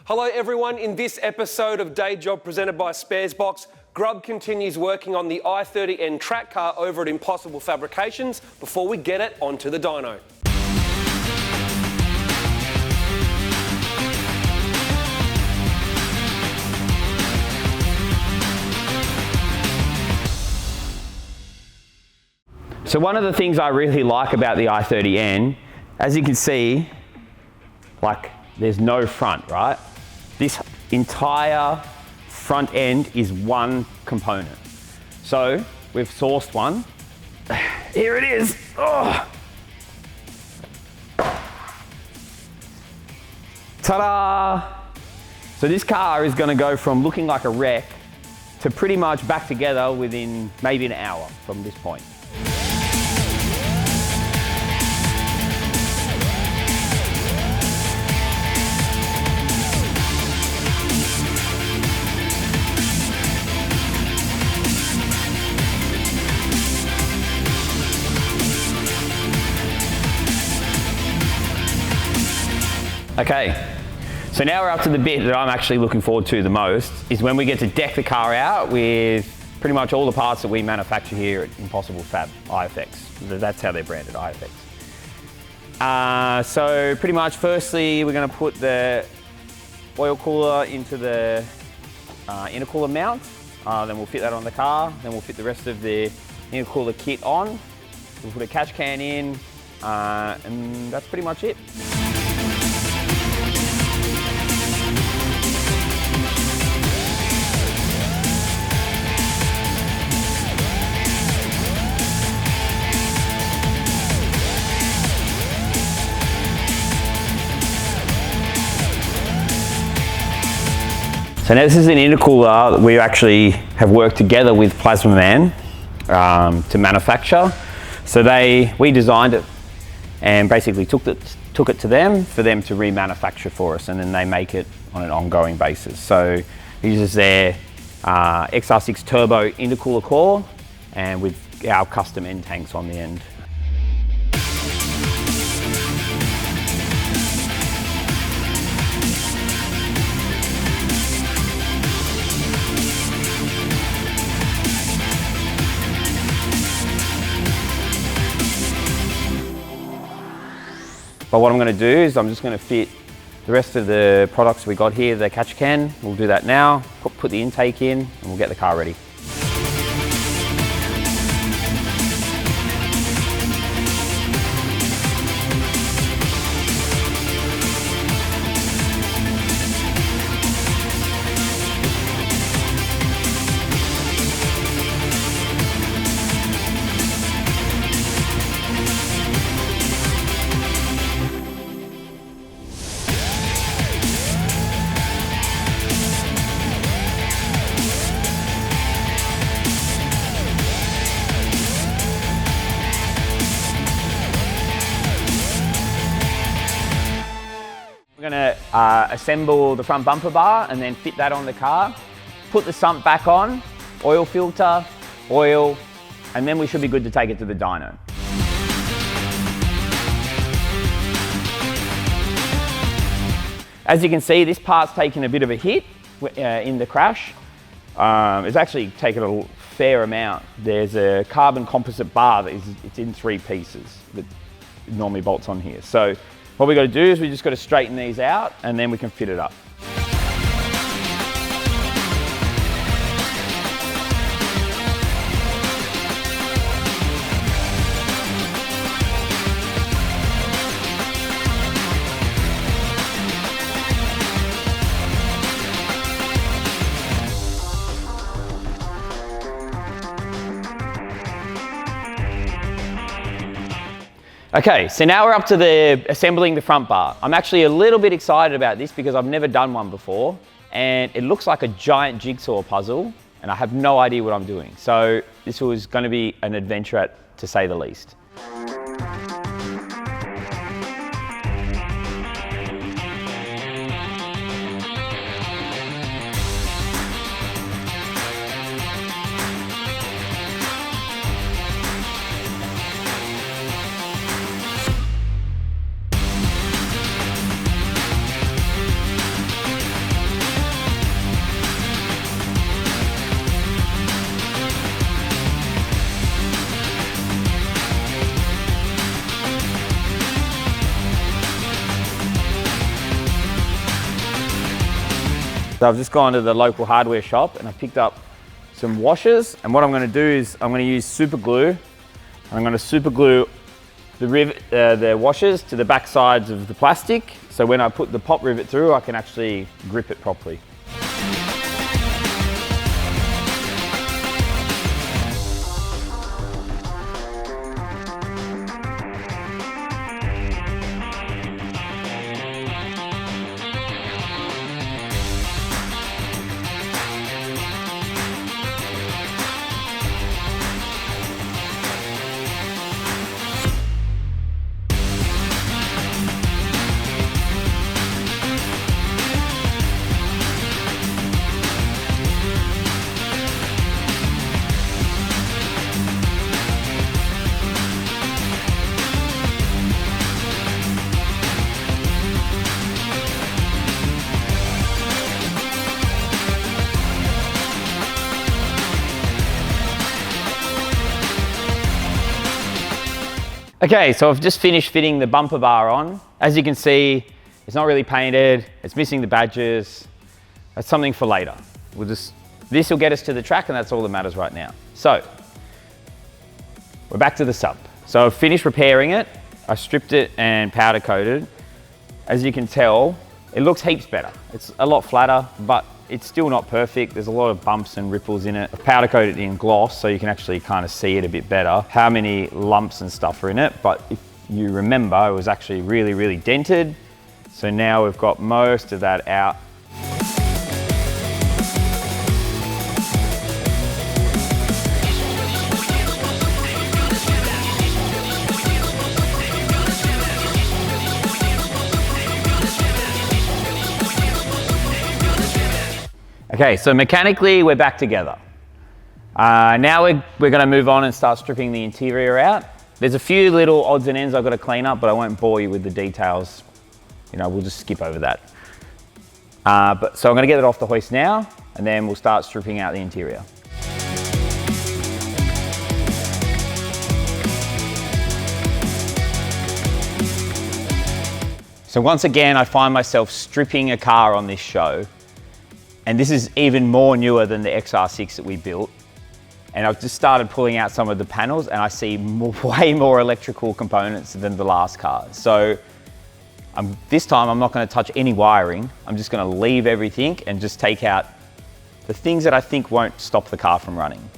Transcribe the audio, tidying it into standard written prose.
Hello everyone, in this episode of Day Job presented by Sparesbox, Grub continues working on the i30N track car over at Impossible Fabrications before we get it onto the dyno. So one of the things I really like about the i30N, as you can see, like there's no front, right? This entire front end is one component. So we've sourced one. Here it is. Oh. Ta-da! So this car is going to go from looking like a wreck to pretty much back together within maybe an hour from this point. Okay, so now we're up to the bit that I'm actually looking forward to the most, is when we get to deck the car out with pretty much all the parts that we manufacture here at Impossible Fab, IFX. That's how they're branded, IFX. So pretty much firstly, we're going to put the oil cooler into the intercooler mount. Then we'll fit that on the car. Then we'll fit the rest of the intercooler kit on. We'll put a catch can in, and that's pretty much it. So now this is an intercooler that we actually have worked together with Plasma Man to manufacture. So we designed it and basically took it to them for them to remanufacture for us, and then they make it on an ongoing basis. So it uses their XR6 Turbo intercooler core and with our custom end tanks on the end. But what I'm going to do is I'm just going to fit the rest of the products we got here, the catch can. We'll do that now, put the intake in, and we'll get the car ready. We're going to assemble the front bumper bar and then fit that on the car, put the sump back on, oil filter, oil, and then we should be good to take it to the dyno. As you can see, this part's taken a bit of a hit in the crash. It's actually taken a fair amount. There's a carbon composite bar that it's in 3 pieces that normally bolts on here. So what we've got to do is we just got to straighten these out and then we can fit it up. Okay, so now we're up to assembling the front bar. I'm actually a little bit excited about this because I've never done one before, and it looks like a giant jigsaw puzzle, and I have no idea what I'm doing. So this was going to be an adventure to say the least. So I've just gone to the local hardware shop and I picked up some washers, and what I'm going to do is I'm going to use super glue. And I'm going to super glue the washers to the back sides of the plastic, so when I put the pop rivet through I can actually grip it properly. Okay, so I've just finished fitting the bumper bar on. As you can see, it's not really painted, it's missing the badges. That's something for later. This will get us to the track, and that's all that matters right now. So, we're back to the sub. So I've finished repairing it. I stripped it and powder coated. As you can tell, it looks heaps better. It's a lot flatter, but it's still not perfect. There's a lot of bumps and ripples in it. I've powder coated it in gloss so you can actually kind of see it a bit better, how many lumps and stuff are in it. But if you remember, it was actually really, really dented. So now we've got most of that out. Okay, so mechanically we're back together. Now we're going to move on and start stripping the interior out. There's a few little odds and ends I've got to clean up, but I won't bore you with the details. You know, we'll just skip over that. So I'm going to get it off the hoist now, and then we'll start stripping out the interior. So once again, I find myself stripping a car on this show. And this is even more newer than the XR6 that we built. And I've just started pulling out some of the panels, and I see way more electrical components than the last car. So this time I'm not going to touch any wiring. I'm just going to leave everything and just take out the things that I think won't stop the car from running.